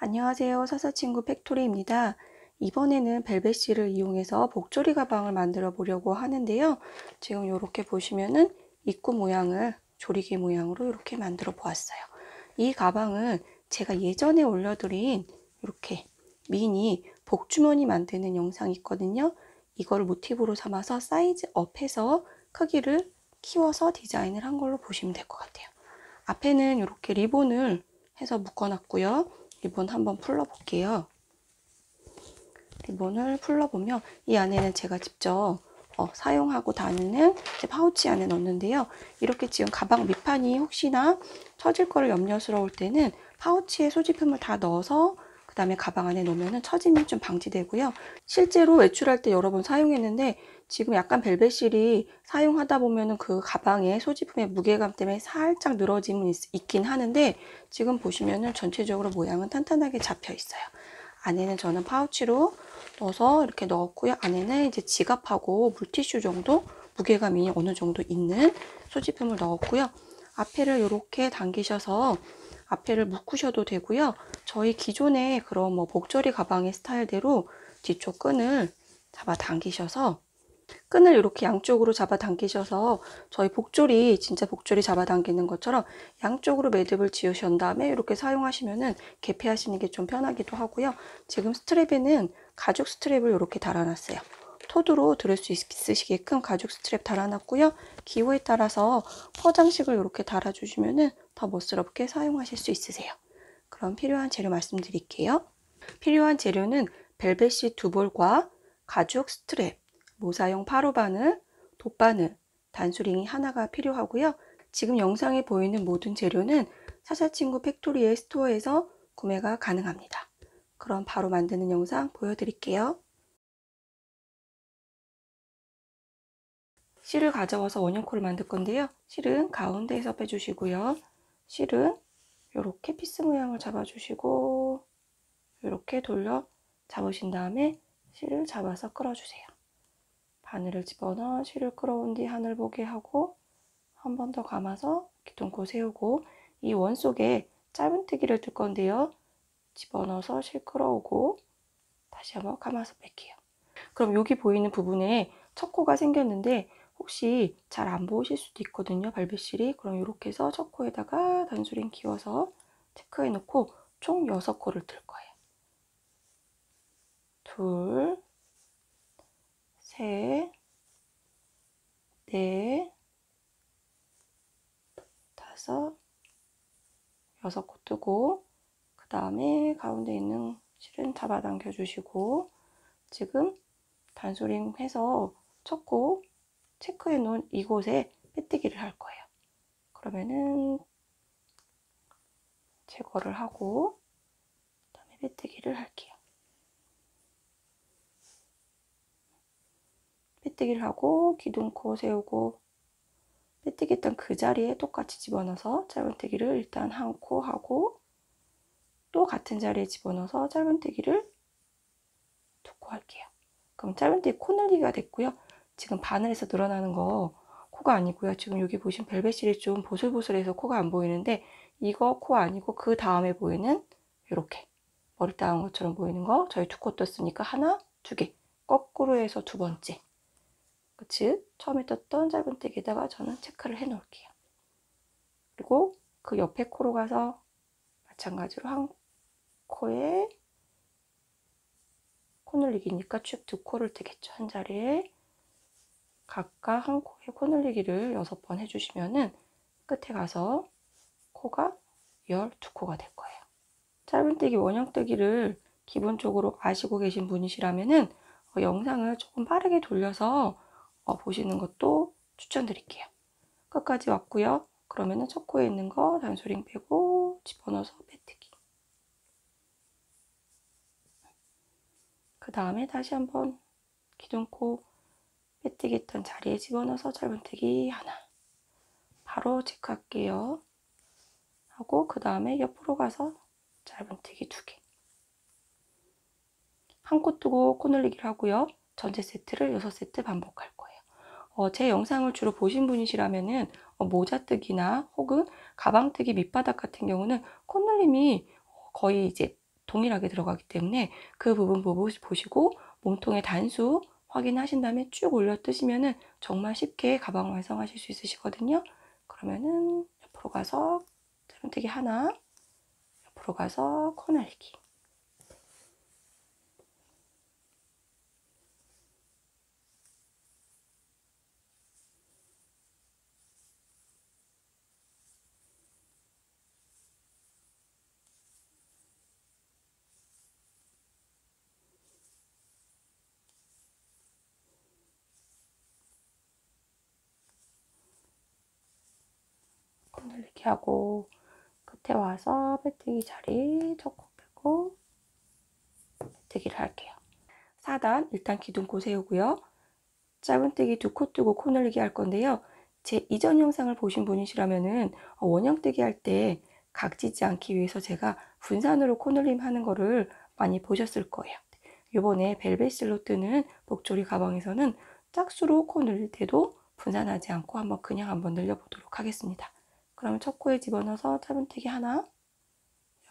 안녕하세요. 사사친구 팩토리입니다. 이번에는 벨벳실을 이용해서 복조리 가방을 만들어 보려고 하는데요. 지금 이렇게 보시면은 입구 모양을 조리개 모양으로 이렇게 만들어 보았어요. 이 가방은 제가 예전에 올려드린 이렇게 미니 복주머니 만드는 영상이 있거든요. 이걸 모티브로 삼아서 사이즈 업해서 크기를 키워서 디자인을 한 걸로 보시면 될 것 같아요. 앞에는 이렇게 리본을 해서 묶어놨고요. 리본 한번 풀어볼게요. 리본을 풀어보면 이 안에는 제가 직접 사용하고 다니는 파우치 안에 넣는데요. 이렇게 지금 가방 밑판이 혹시나 처질 거를 염려스러울 때는 파우치에 소지품을 다 넣어서 그 다음에 가방 안에 놓으면 처짐이 좀 방지되고요. 실제로 외출할 때 여러 번 사용했는데 지금 약간 벨벳실이 사용하다 보면은 그 가방의 소지품의 무게감 때문에 살짝 늘어짐은 있긴 하는데 지금 보시면은 전체적으로 모양은 탄탄하게 잡혀 있어요. 안에는 저는 파우치로 넣어서 이렇게 넣었고요. 안에는 이제 지갑하고 물티슈 정도 무게감이 어느 정도 있는 소지품을 넣었고요. 앞에를 이렇게 당기셔서 앞에를 묶으셔도 되고요. 저희 기존의 그런 복조리 가방의 스타일대로 뒤쪽 끈을 잡아 당기셔서 끈을 이렇게 양쪽으로 잡아 당기셔서 저희 복조리 진짜 복조리 잡아 당기는 것처럼 양쪽으로 매듭을 지으신 다음에 이렇게 사용하시면은 개폐하시는 게 좀 편하기도 하고요. 지금 스트랩에는 가죽 스트랩을 이렇게 달아놨어요. 토드로 들을 수 있으시게끔 가죽 스트랩 달아놨고요. 기호에 따라서 포장식을 이렇게 달아주시면은 더 멋스럽게 사용하실 수 있으세요. 그럼 필요한 재료 말씀드릴게요. 필요한 재료는 벨벳시 2볼과 가죽 스트랩, 모사용 파로바늘, 돗바늘, 단수링이 하나가 필요하고요. 지금 영상에 보이는 모든 재료는 사사친구 팩토리의 스토어에서 구매가 가능합니다. 그럼 바로 만드는 영상 보여드릴게요. 실을 가져와서 원형코를 만들 건데요. 실은 가운데에서 빼주시고요. 실은 이렇게 피스 모양을 잡아주시고 이렇게 돌려 잡으신 다음에 실을 잡아서 끌어주세요. 바늘을 집어넣어 실을 끌어온 뒤 하늘 보게 하고 한 번 더 감아서 기둥코 세우고 이 원 속에 짧은뜨기를 뜰 건데요. 집어넣어서 실 끌어오고 다시 한번 감아서 뺄게요. 그럼 여기 보이는 부분에 첫 코가 생겼는데 혹시 잘 안 보이실 수도 있거든요. 벨벳실이. 그럼 이렇게 해서 첫 코에다가 단수링 끼워서 체크해 놓고 총 6코를 뜰 거예요. 둘, 셋, 넷, 다섯, 6코 뜨고 그 다음에 가운데 있는 실은 잡아당겨 주시고 지금 단수링 해서 첫 코 체크해 놓은 이곳에 빼뜨기를 할 거예요. 그러면은 제거를 하고 그다음에 빼뜨기를 할게요. 빼뜨기를 하고 기둥코 세우고 빼뜨기 했던 그 자리에 똑같이 집어넣어서 짧은뜨기를 일단 한 코 하고 또 같은 자리에 집어넣어서 짧은뜨기를 2코 할게요. 그럼 짧은뜨기 코 늘리기가 됐고요. 지금 바늘에서 늘어나는 거 코가 아니고요. 지금 여기 보시면 벨벳실이 좀 보슬보슬해서 코가 안 보이는데 이거 코 아니고 그 다음에 보이는 이렇게 머리 따은 것처럼 보이는 거 저희 2코 떴으니까 하나, 2개 거꾸로 해서 두 번째 즉 처음에 떴던 짧은뜨기에다가 저는 체크를 해 놓을게요. 그리고 그 옆에 코로 가서 마찬가지로 한 코에 코 늘리기니까 쭉 2코를 뜨겠죠. 한 자리에 각각 한 코에 코 늘리기를 6번 해주시면은 끝에 가서 코가 12코가 될 거예요. 짧은뜨기 원형뜨기를 기본적으로 아시고 계신 분이시라면은 영상을 조금 빠르게 돌려서 보시는 것도 추천드릴게요. 끝까지 왔고요. 그러면은 첫 코에 있는 거 단수링 빼고 집어넣어서 빼뜨기. 그 다음에 다시 한번 기둥코 빼뜨기 했던 자리에 집어넣어서 짧은뜨기 하나. 바로 체크할게요. 하고 그 다음에 옆으로 가서 짧은뜨기 2개. 한 코 뜨고 코 늘리기를 하고요. 전체 세트를 6세트 반복할 거예요. 제 영상을 주로 보신 분이시라면은 모자뜨기나 혹은 가방뜨기 밑바닥 같은 경우는 콧늘림이 거의 이제 동일하게 들어가기 때문에 그 부분 보시고 몸통의 단수 확인하신 다음에 쭉 올려 뜨시면은 정말 쉽게 가방 완성하실 수 있으시거든요. 그러면은 옆으로 가서 짧은뜨기 하나, 옆으로 가서 코 날리기. 코 날리기 하고 끝에 와서 빼뜨기 자리 척콕 빼고 빼뜨기를 할게요. 4단 일단 기둥코 세우고요. 짧은뜨기 2코 뜨고 코 늘리기 할 건데요. 제 이전 영상을 보신 분이시라면은 원형뜨기 할 때 각지지 않기 위해서 제가 분산으로 코늘림 하는 거를 많이 보셨을 거예요. 이번에 벨벳실로 뜨는 목조리 가방에서는 짝수로 코 늘릴 때도 분산하지 않고 그냥 한번 늘려보도록 하겠습니다. 그러면 첫 코에 집어넣어서 짧은뜨기 하나,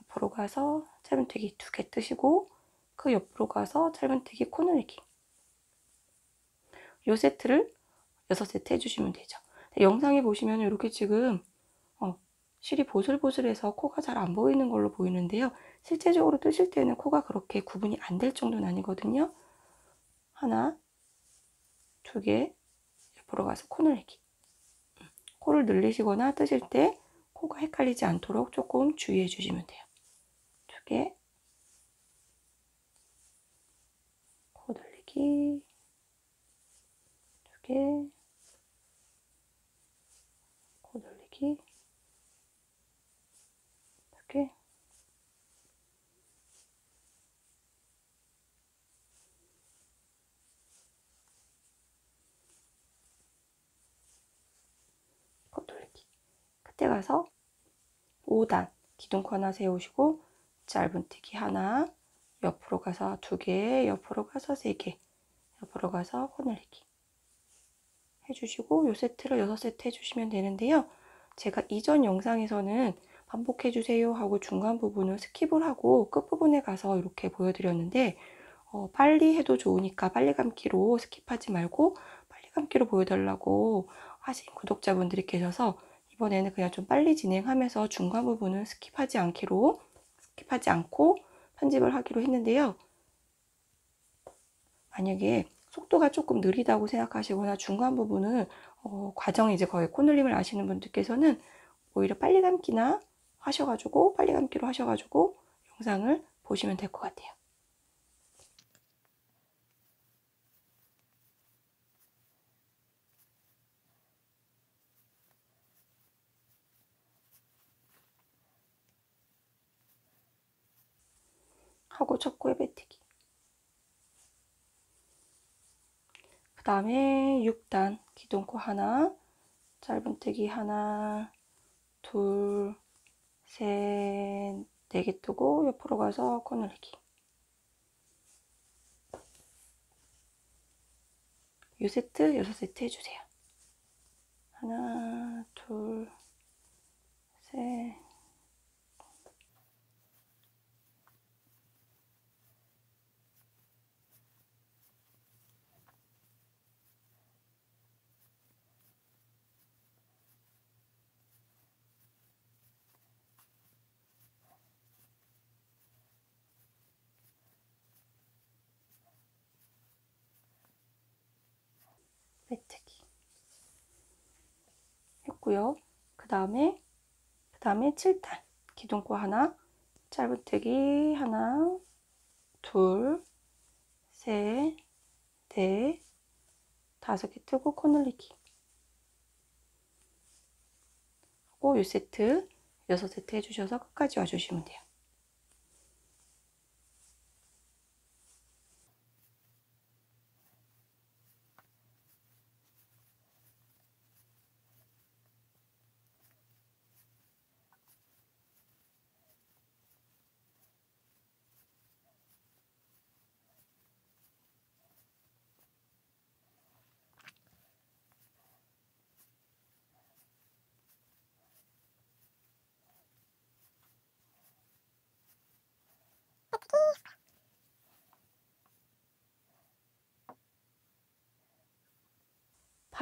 옆으로 가서 짧은뜨기 2개 뜨시고 그 옆으로 가서 짧은뜨기 코 늘리기. 요 세트를 6세트 해주시면 되죠. 영상에 보시면 이렇게 지금 실이 보슬보슬해서 코가 잘 안 보이는 걸로 보이는데요. 실제적으로 뜨실 때는 코가 그렇게 구분이 안 될 정도는 아니거든요. 하나, 2개, 옆으로 가서 코 늘리기. 코를 늘리시거나 뜨실 때 코가 헷갈리지 않도록 조금 주의해 주시면 돼요. 2개, 코 늘리기, 2개, 코 늘리기, 2개, 코 늘리기. 그때 가서 5단 기둥코 하나 세우시고 짧은뜨기 하나, 옆으로 가서 2개, 옆으로 가서 3개, 옆으로 가서 코 늘리기 해주시고 요 세트를 6세트 해주시면 되는데요. 제가 이전 영상에서는 반복해주세요 하고 중간 부분을 스킵을 하고 끝부분에 가서 이렇게 보여드렸는데 빨리 해도 좋으니까 빨리 감기로 스킵하지 말고 빨리 감기로 보여달라고 하신 구독자분들이 계셔서 이번에는 그냥 좀 빨리 진행하면서 중간 부분은 스킵하지 않고 편집을 하기로 했는데요. 만약에 속도가 조금 느리다고 생각하시거나 중간 부분은 과정이 이제 거의 코늘림을 아시는 분들께서는 오히려 빨리 감기나 하셔가지고 빨리 감기로 하셔가지고 영상을 보시면 될 것 같아요. 하고 첫 코에 빼뜨기. 그 다음에 6단 기둥코 하나, 짧은뜨기 하나, 둘, 셋, 4개 뜨고 옆으로 가서 코 늘리기. 이 세트 6세트 해주세요. 하나, 둘, 셋, 빼뜨기 했고요. 그 다음에 7탄 기둥코 하나, 짧은뜨기 하나, 둘, 셋, 넷, 5개 뜨고 코 늘리기 하고 이 세트 6세트 해주셔서 끝까지 와주시면 돼요.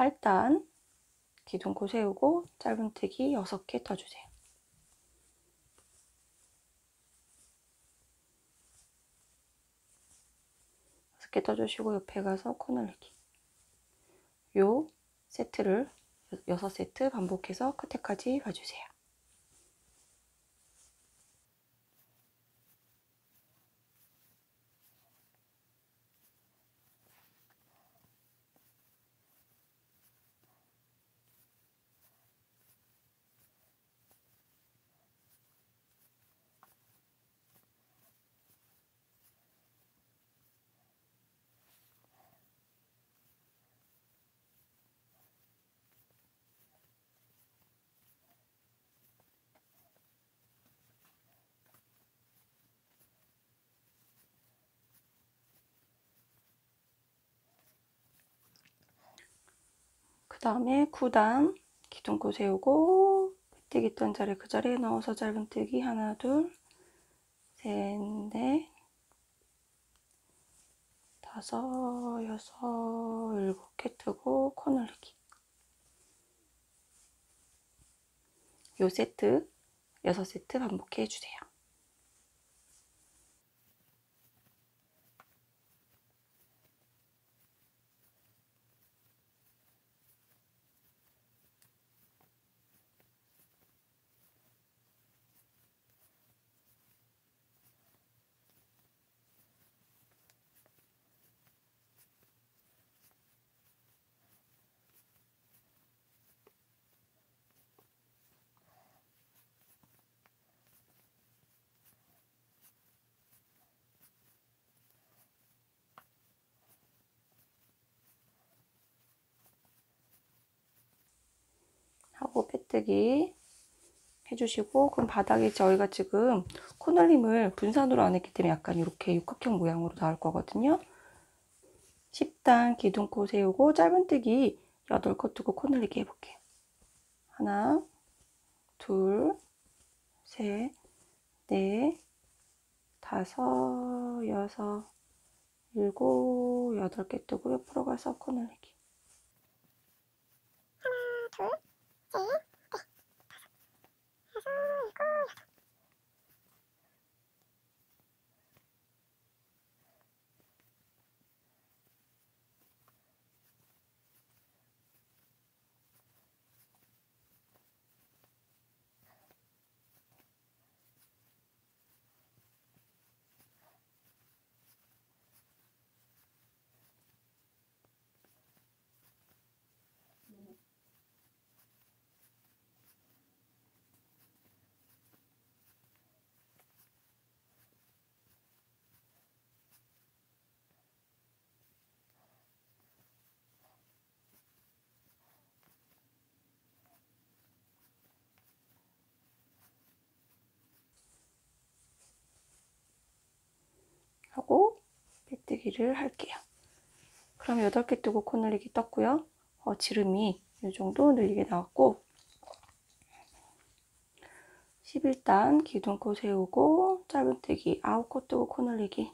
8단 기둥코 세우고 짧은뜨기 6개 떠주세요. 6개 떠주시고 옆에 가서 코 늘리기. 요 세트를 6세트 반복해서 끝에까지 봐주세요. 그 다음에 9단 기둥코 세우고 빼뜨기 있던 자리 그 자리에 넣어서 짧은뜨기 하나 둘 셋 넷 다섯 여섯 일곱 개 뜨고 코 늘리기. 요 세트 6세트 반복해 주세요. 하고 빼뜨기 해주시고, 그럼 바닥에 저희가 지금 코널림을 분산으로 안 했기 때문에 약간 이렇게 육각형 모양으로 나올 거거든요. 10단 기둥코 세우고 짧은뜨기 8코 뜨고 코 늘리기 해볼게요. 하나 둘 셋 넷 다섯 여섯 일곱 8개 뜨고 옆으로 가서 코 늘리기. 하나 둘 셋 하고 빼뜨기를 할게요. 그럼 8개 뜨고 코 늘리기 떴고요. 지름이 이 정도 늘리게 나왔고, 11단 기둥코 세우고 짧은뜨기 9코 뜨고 코 늘리기.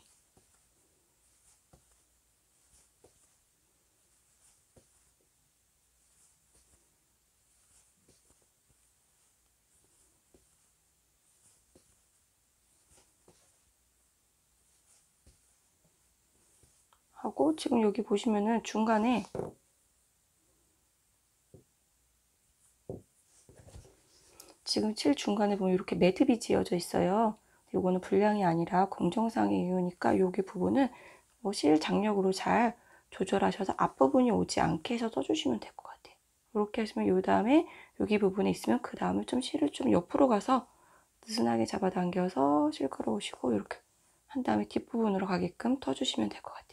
하고 지금 여기 보시면은 중간에 지금 칠 중간에 보면 이렇게 매듭이 지어져 있어요. 이거는 불량이 아니라 공정상의 이유니까 여기 부분은 실 장력으로 잘 조절하셔서 앞부분이 오지 않게 해서 떠주시면 될 것 같아요. 이렇게 하시면 이 다음에 여기 부분에 있으면 그 다음에 좀 실을 좀 옆으로 가서 느슨하게 잡아당겨서 실 끌어오시고 이렇게 한 다음에 뒷부분으로 가게끔 터주시면 될 것 같아요.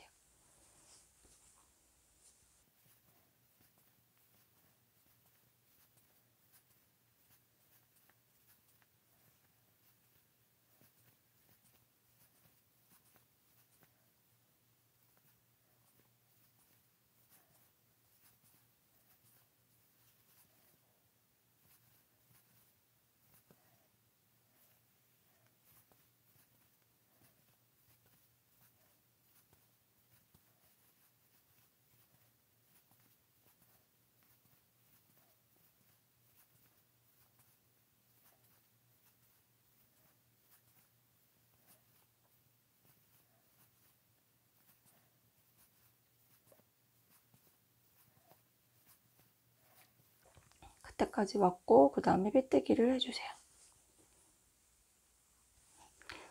그때까지 왔고 그 다음에 빼뜨기를 해주세요.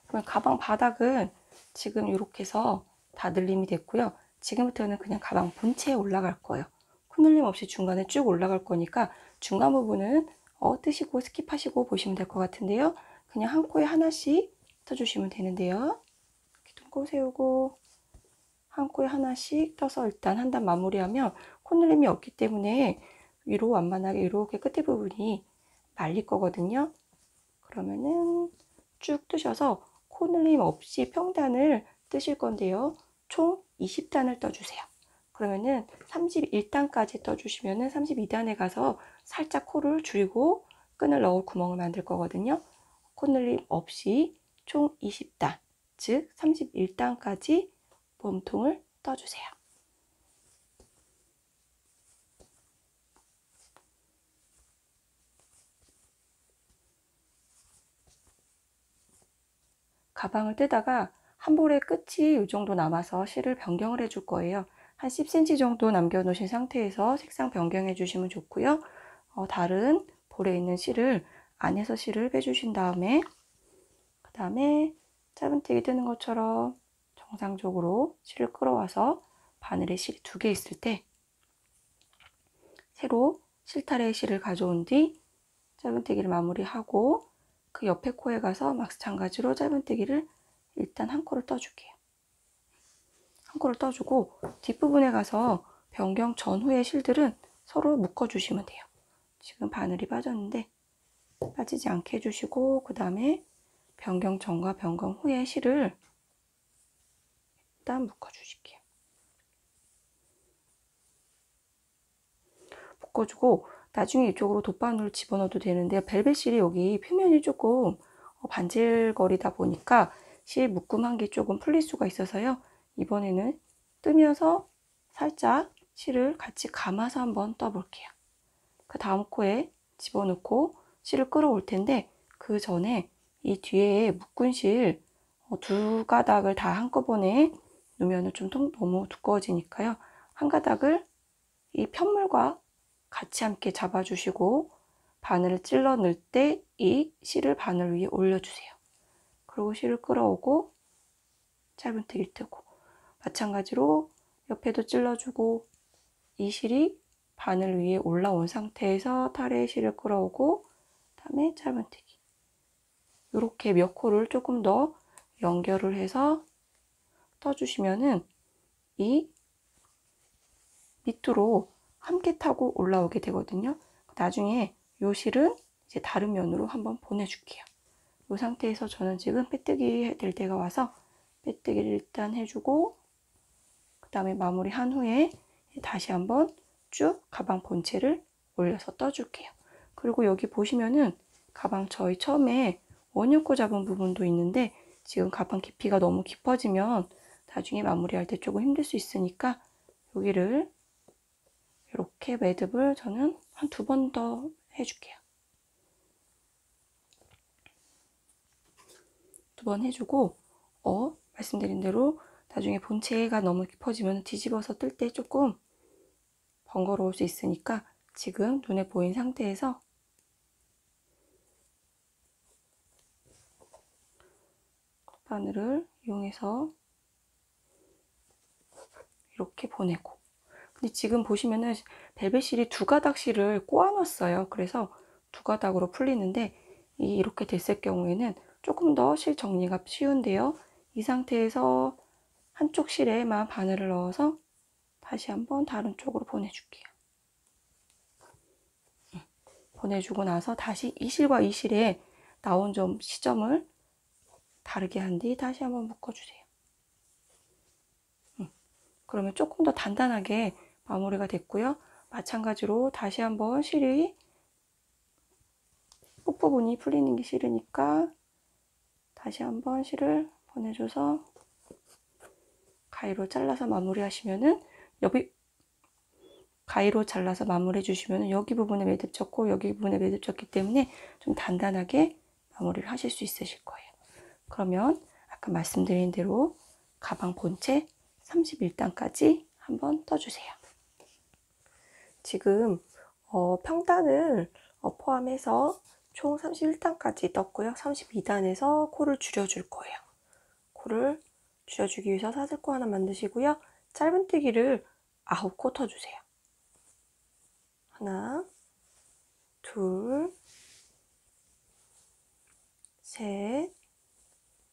그러면 가방 바닥은 지금 이렇게 해서 다 늘림이 됐고요. 지금부터는 그냥 가방 본체에 올라갈 거예요. 콧늘림 없이 중간에 쭉 올라갈 거니까 중간 부분은 뜨시고 스킵하시고 보시면 될 것 같은데요. 그냥 한 코에 하나씩 떠주시면 되는데요. 이렇게 둥고 세우고 한 코에 하나씩 떠서 일단 한 단 마무리하면 콧늘림이 없기 때문에 위로 완만하게 이렇게 끝에 부분이 말릴 거거든요. 그러면은 쭉 뜨셔서 콧늘림 없이 평단을 뜨실 건데요. 총 20단을 떠주세요. 그러면은 31단까지 떠주시면은 32단에 가서 살짝 코를 줄이고 끈을 넣을 구멍을 만들 거거든요. 콧늘림 없이 총 20단, 즉 31단까지 몸통을 떠주세요. 가방을 뜨다가 한 볼의 끝이 이 정도 남아서 실을 변경을 해줄 거예요. 한 10cm 정도 남겨놓으신 상태에서 색상 변경해 주시면 좋고요. 다른 볼에 있는 실을 안에서 실을 빼주신 다음에 그 다음에 짧은뜨기 뜨는 것처럼 정상적으로 실을 끌어와서 바늘에 실이 2개 있을 때 새로 실타래의 실을 가져온 뒤 짧은뜨기를 마무리하고 그 옆에 코에 가서 마찬가지로 짧은뜨기를 일단 한 코를 떠줄게요. 한 코를 떠주고 뒷부분에 가서 변경 전후의 실들은 서로 묶어주시면 돼요. 지금 바늘이 빠졌는데 빠지지 않게 해주시고 그 다음에 변경 전과 변경 후의 실을 일단 묶어주실게요. 묶어주고 나중에 이쪽으로 돗바늘을 집어넣어도 되는데요. 벨벳 실이 여기 표면이 조금 반질거리다 보니까 실 묶음한 게 조금 풀릴 수가 있어서요. 이번에는 뜨면서 살짝 실을 같이 감아서 한번 떠볼게요. 그 다음 코에 집어넣고 실을 끌어올 텐데 그 전에 이 뒤에 묶은 실 2가닥을 다 한꺼번에 놓으면 좀 너무 두꺼워지니까요. 한 가닥을 이 편물과 같이 함께 잡아주시고 바늘을 찔러 넣을 때 이 실을 바늘 위에 올려주세요. 그리고 실을 끌어오고 짧은뜨기를 뜨고 마찬가지로 옆에도 찔러주고 이 실이 바늘 위에 올라온 상태에서 타래의 실을 끌어오고 그다음에 짧은뜨기 이렇게 몇 코를 조금 더 연결을 해서 떠주시면은 이 밑으로 함께 타고 올라오게 되거든요. 나중에 이 실은 이제 다른 면으로 한번 보내줄게요. 이 상태에서 저는 지금 빼뜨기 될 때가 와서 빼뜨기를 일단 해주고 그 다음에 마무리한 후에 다시 한번 쭉 가방 본체를 올려서 떠줄게요. 그리고 여기 보시면은 가방 저희 처음에 원효코 잡은 부분도 있는데 지금 가방 깊이가 너무 깊어지면 나중에 마무리할 때 조금 힘들 수 있으니까 여기를 이렇게 매듭을 저는 한 2번 더 해줄게요. 2번 해주고 말씀드린 대로 나중에 본체가 너무 깊어지면 뒤집어서 뜰 때 조금 번거로울 수 있으니까 지금 눈에 보인 상태에서 바늘을 이용해서 이렇게 보내고 근데 지금 보시면은 벨벳 실이 2가닥 실을 꼬아놨어요. 그래서 2가닥으로 풀리는데 이렇게 됐을 경우에는 조금 더 실 정리가 쉬운데요. 이 상태에서 한쪽 실에만 바늘을 넣어서 다시 한번 다른 쪽으로 보내줄게요. 보내주고 나서 다시 이 실과 이 실에 나온 시점을 다르게 한 뒤 다시 한번 묶어주세요. 그러면 조금 더 단단하게 마무리가 됐고요. 마찬가지로 다시 한번 실이 끝부분이 풀리는 게 싫으니까 다시 한번 실을 보내줘서 가위로 잘라서 마무리 하시면은 여기 가위로 잘라서 마무리해 주시면은 여기 부분에 매듭 쳤고 여기 부분에 매듭 쳤기 때문에 좀 단단하게 마무리를 하실 수 있으실 거예요. 그러면 아까 말씀드린 대로 가방 본체 31단까지 한번 떠주세요. 지금 평단을 포함해서 총 31단까지 떴고요. 32단에서 코를 줄여줄 거예요. 코를 줄여주기 위해서 사슬코 하나 만드시고요. 짧은뜨기를 9코 터주세요. 하나, 둘, 셋,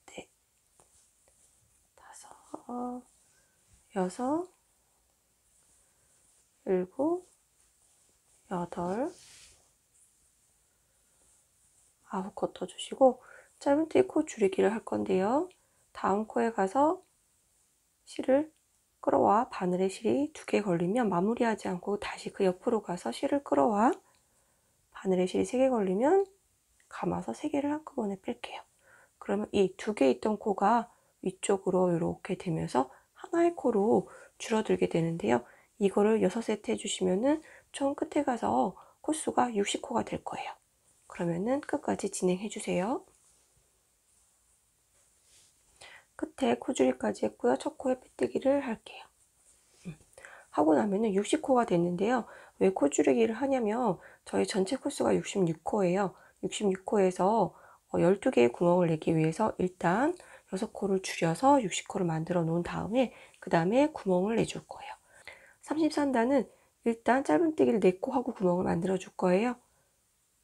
넷, 다섯, 여섯, 일곱, 여덟, 9코 터주시고 짧은뜨기 코 줄이기를 할 건데요. 다음 코에 가서 실을 끌어와 바늘에 실이 2개 걸리면 마무리하지 않고 다시 그 옆으로 가서 실을 끌어와 바늘에 실이 3개 걸리면 감아서 3개를 한꺼번에 뺄게요. 그러면 이 2개 있던 코가 위쪽으로 이렇게 되면서 하나의 코로 줄어들게 되는데요. 이거를 6세트 해주시면은 총 끝에 가서 코수가 60코가 될 거예요. 그러면은 끝까지 진행해 주세요. 끝에 코줄이까지 했고요. 첫 코에 빼뜨기를 할게요. 하고 나면은 60코가 됐는데요. 왜 코줄이기를 하냐면 저희 전체 코수가 66코예요. 66코에서 12개의 구멍을 내기 위해서 일단 6코를 줄여서 60코를 만들어 놓은 다음에 그 다음에 구멍을 내줄 거예요. 33단은 일단 짧은뜨기를 4코 하고 구멍을 만들어 줄 거예요.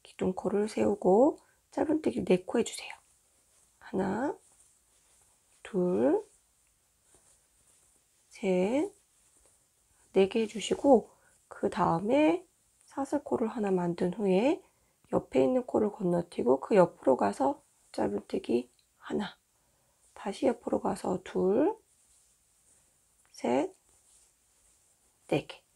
기둥코를 세우고 짧은뜨기를 4코 해주세요. 하나, 둘, 셋, 4개 해주시고 그 다음에 사슬코를 하나 만든 후에 옆에 있는 코를 건너뛰고 그 옆으로 가서 짧은뜨기 하나, 다시 옆으로 가서 둘, 셋, 4개.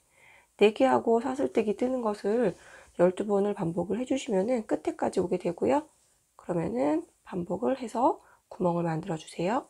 4개 하고 사슬뜨기 뜨는 것을 12번을 반복을 해주시면은 끝에까지 오게 되고요. 그러면은 반복을 해서 구멍을 만들어 주세요.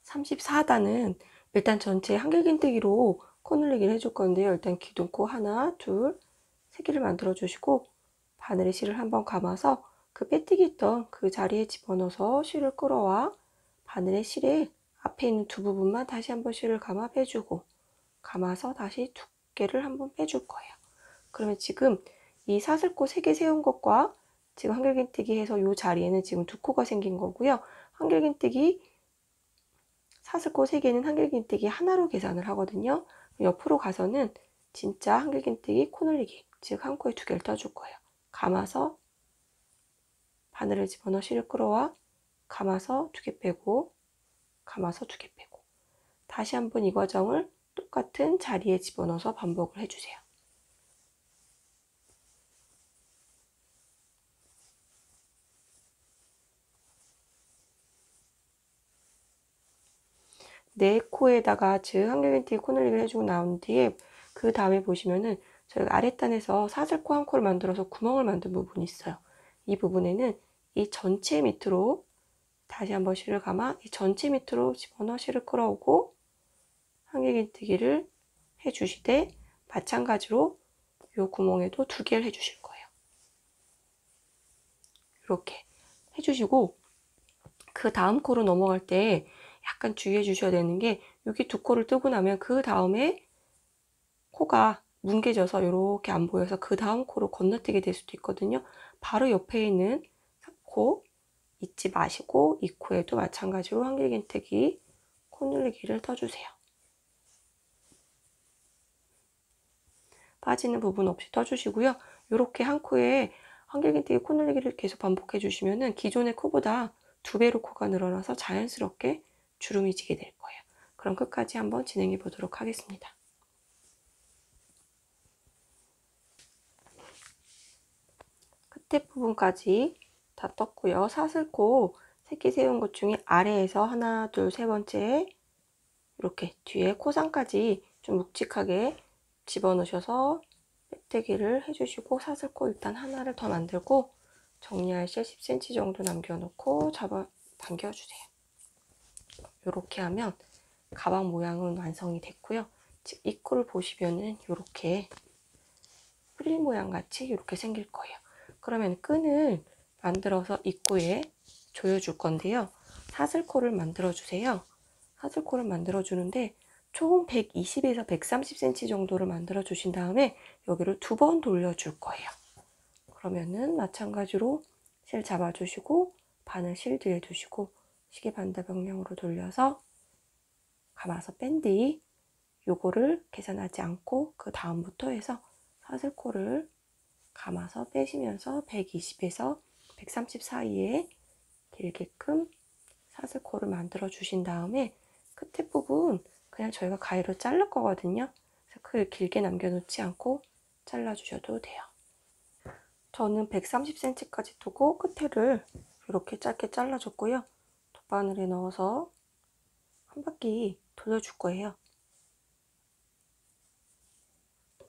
삼십사 단은 일단 전체 한길긴뜨기로 코 늘리기를 해줄 건데요. 일단 기둥코 하나, 둘, 3개를 만들어 주시고 바늘에 실을 한번 감아서 그 빼뜨기 있던 그 자리에 집어넣어서 실을 끌어와 바늘의 실에 앞에 있는 두 부분만 다시 한번 실을 감아 빼주고 감아서 다시 두께를 한번 빼줄 거예요. 그러면 지금 이 사슬코 3개 세운 것과 지금 한길긴뜨기 해서 이 자리에는 지금 2코가 생긴 거고요. 한길긴뜨기 사슬코 3개는 한길긴뜨기 하나로 계산을 하거든요. 옆으로 가서는 진짜 한길긴뜨기 코 늘리기, 즉 한 코에 2개를 떠줄 거예요. 감아서 바늘을 집어넣어 실을 끌어와 감아서 2개 빼고 감아서 2개 빼고 다시 한번 이 과정을 똑같은 자리에 집어넣어서 반복을 해주세요. 네 코에다가 즉 한길긴뜨기 코 늘리기를 해주고 나온 뒤에 그 다음에 보시면은 저희가 아랫단에서 사슬코 한 코를 만들어서 구멍을 만든 부분이 있어요. 이 부분에는 이 전체 밑으로 다시 한번 실을 감아 이 전체 밑으로 집어넣어 실을 끌어오고 한길긴뜨기를 해주시되 마찬가지로 이 구멍에도 2개를 해주실 거예요. 이렇게 해주시고 그 다음 코로 넘어갈 때 약간 주의해 주셔야 되는 게 여기 2코를 뜨고 나면 그 다음에 코가 뭉개져서 이렇게 안 보여서 그 다음 코로 건너뛰게 될 수도 있거든요. 바로 옆에 있는 코 잊지 마시고 이 코에도 마찬가지로 한길긴뜨기 코 늘리기를 떠주세요. 빠지는 부분 없이 떠주시고요. 이렇게 한 코에 한길긴뜨기 코 늘리기를 계속 반복해 주시면은 기존의 코보다 2배로 코가 늘어나서 자연스럽게 주름이 지게 될 거예요. 그럼 끝까지 한번 진행해 보도록 하겠습니다. 끝에 부분까지 다 떴고요. 사슬코 새끼 세운 것 중에 아래에서 하나, 둘, 세 번째 이렇게 뒤에 코상까지 좀 묵직하게 집어넣으셔서 빼뜨기를 해주시고 사슬코 일단 하나를 더 만들고 정리할 실 10cm 정도 남겨놓고 잡아 당겨주세요. 이렇게 하면 가방 모양은 완성이 됐고요. 지금 입구를 보시면은 이렇게 프릴 모양 같이 이렇게 생길 거예요. 그러면 끈을 만들어서 입구에 조여줄 건데요. 사슬코를 만들어 주세요. 사슬코를 만들어 주는데 총 120에서 130cm 정도를 만들어 주신 다음에 여기를 2번 돌려줄 거예요. 그러면은 마찬가지로 실 잡아주시고 바늘 실 뒤에 두시고 시계 반대 방향으로 돌려서 감아서 뺀 뒤 요거를 계산하지 않고 그 다음부터 해서 사슬코를 감아서 빼시면서 120에서 130 사이에 길게끔 사슬코를 만들어 주신 다음에 끝에 부분 그냥 저희가 가위로 자를 거거든요. 그래서 그 길게 남겨놓지 않고 잘라 주셔도 돼요. 저는 130cm까지 두고 끝에를 이렇게 짧게 잘라줬고요. 돗바늘에 넣어서 한 바퀴 돌려줄 거예요.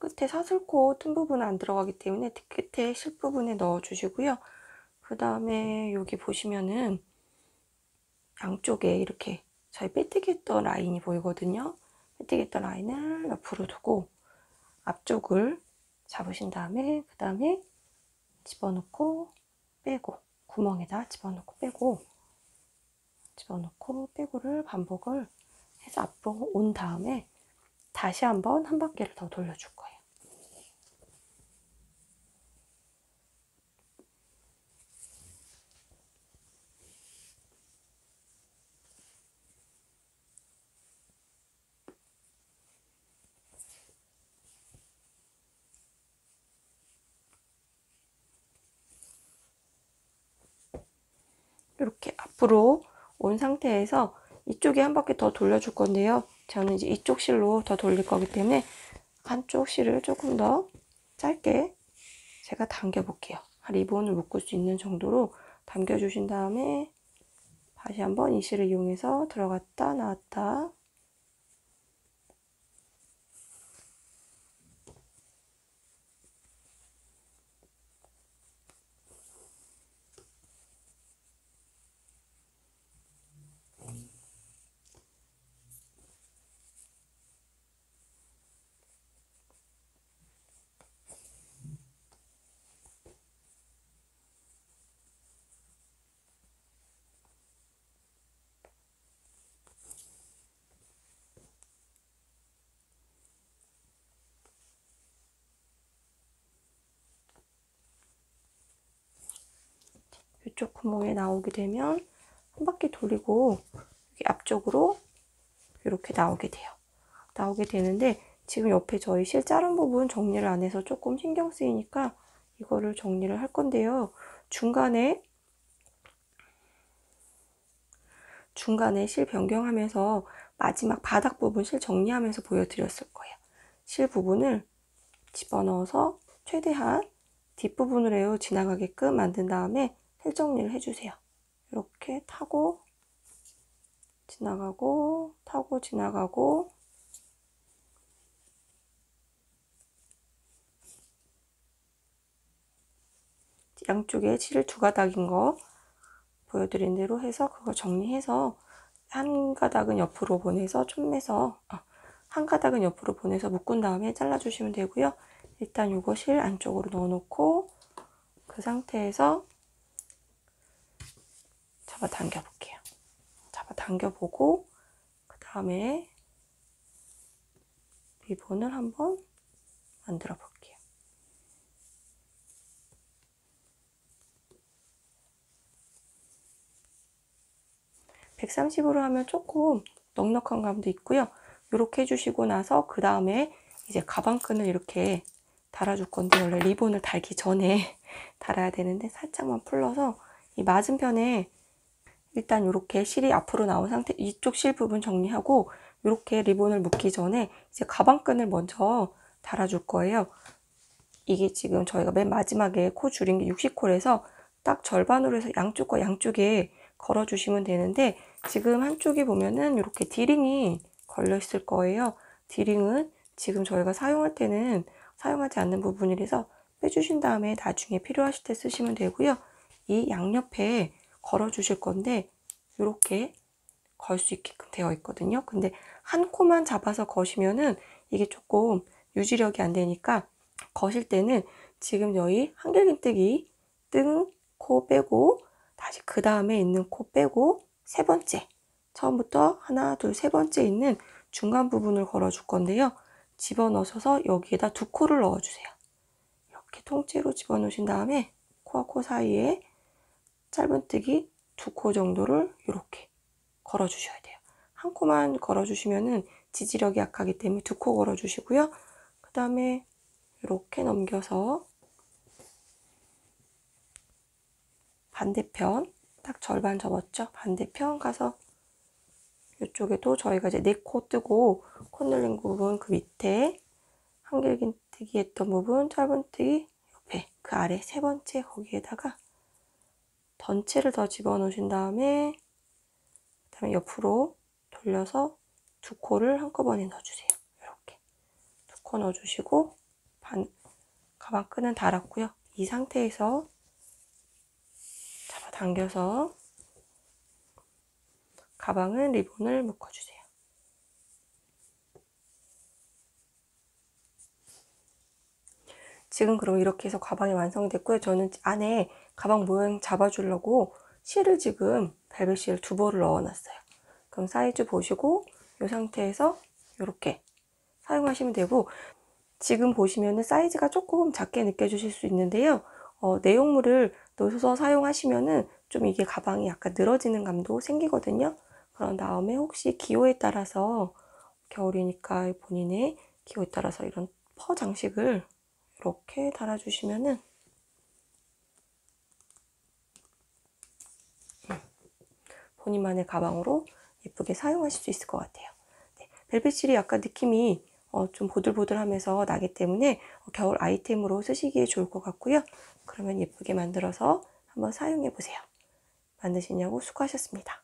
끝에 사슬코 뜬 부분은 안 들어가기 때문에 끝에 실 부분에 넣어 주시고요. 그 다음에 여기 보시면은 양쪽에 이렇게 저희 빼뜨기 했던 라인이 보이거든요. 빼뜨기 했던 라인을 옆으로 두고 앞쪽을 잡으신 다음에 그 다음에 집어넣고 빼고 구멍에다 집어넣고 빼고 집어넣고 빼고를 반복을 해서 앞으로 온 다음에 다시 한번 한 바퀴를 더 돌려줄 거예요. 이렇게 앞으로 온 상태에서 이쪽에 한 바퀴 더 돌려줄 건데요. 저는 이제 이쪽 실로 더 돌릴 거기 때문에 한쪽 실을 조금 더 짧게 제가 당겨 볼게요. 리본을 묶을 수 있는 정도로 당겨 주신 다음에 다시 한번 이 실을 이용해서 들어갔다 나왔다 이쪽 구멍에 나오게 되면 한 바퀴 돌리고 여기 앞쪽으로 이렇게 나오게 돼요. 나오게 되는데 지금 옆에 저희 실 자른 부분 정리를 안 해서 조금 신경 쓰이니까 이거를 정리를 할 건데요. 중간에 실 변경하면서 마지막 바닥 부분 실 정리하면서 보여드렸을 거예요. 실 부분을 집어넣어서 최대한 뒷부분으로 지나가게끔 만든 다음에 실 정리를 해주세요. 이렇게 타고 지나가고 타고 지나가고 양쪽에 실을 2가닥인 거 보여드린 대로 해서 그거 정리해서 한 가닥은 옆으로 보내서 한 가닥은 옆으로 보내서 묶은 다음에 잘라주시면 되고요. 일단 요거 실 안쪽으로 넣어놓고 그 상태에서 잡아 당겨 볼게요. 잡아 당겨 보고 그 다음에 리본을 한번 만들어 볼게요. 130으로 하면 조금 넉넉한 감도 있고요. 이렇게 해주시고 나서 그 다음에 이제 가방끈을 이렇게 달아줄 건데 원래 리본을 달기 전에 달아야 되는데 살짝만 풀러서 이 맞은편에 일단 이렇게 실이 앞으로 나온 상태 이쪽 실 부분 정리하고 이렇게 리본을 묶기 전에 이제 가방끈을 먼저 달아줄 거예요. 이게 지금 저희가 맨 마지막에 코 줄인 게 60코라서 딱 절반으로 해서 양쪽과 양쪽에 걸어주시면 되는데, 지금 한쪽에 보면은 이렇게 디링이 걸려 있을 거예요. 디링은 지금 저희가 사용할 때는 사용하지 않는 부분이라서 빼주신 다음에 나중에 필요하실 때 쓰시면 되고요. 이 양옆에 걸어 주실 건데 이렇게 걸 수 있게끔 되어 있거든요. 근데 한 코만 잡아서 거시면은 이게 조금 유지력이 안 되니까, 거실 때는 지금 여기 한길긴뜨기 뜬 코 빼고, 다시 그 다음에 있는 코 빼고, 세 번째, 처음부터 하나 둘 세 번째 있는 중간 부분을 걸어 줄 건데요. 집어넣으셔서 여기에다 두 코를 넣어 주세요. 이렇게 통째로 집어넣으신 다음에 코와 코 사이에 짧은뜨기 두 코 정도를 이렇게 걸어 주셔야 돼요. 한 코만 걸어 주시면은 지지력이 약하기 때문에 두 코 걸어 주시고요. 그 다음에 이렇게 넘겨서 반대편, 딱 절반 접었죠? 반대편 가서 이쪽에도 저희가 이제 네 코 뜨고 코 늘린 부분 그 밑에 한길긴뜨기 했던 부분 짧은뜨기 옆에 그 아래 세 번째 거기에다가 던체를 더 집어넣으신 다음에 그다음에 옆으로 돌려서 두 코를 한꺼번에 넣어주세요. 이렇게 두 코 넣어주시고 가방 끈은 달았고요. 이 상태에서 잡아당겨서 가방은 리본을 묶어주세요. 지금 그럼 이렇게 해서 가방이 완성됐고요. 저는 안에 가방 모양 잡아주려고 실을 지금 벨벳 실 두 벌을 넣어놨어요. 그럼 사이즈 보시고 이 상태에서 이렇게 사용하시면 되고, 지금 보시면은 사이즈가 조금 작게 느껴지실 수 있는데요. 내용물을 넣어서 사용하시면은 좀 이게 가방이 약간 늘어지는 감도 생기거든요. 그런 다음에 혹시 기호에 따라서 겨울이니까 본인의 기호에 따라서 이런 퍼 장식을 이렇게 달아주시면은 본인만의 가방으로 예쁘게 사용하실 수 있을 것 같아요. 네, 벨벳실이 약간 느낌이 좀 보들보들하면서 나기 때문에 겨울 아이템으로 쓰시기에 좋을 것 같고요. 그러면 예쁘게 만들어서 한번 사용해 보세요. 만드시냐고 수고하셨습니다.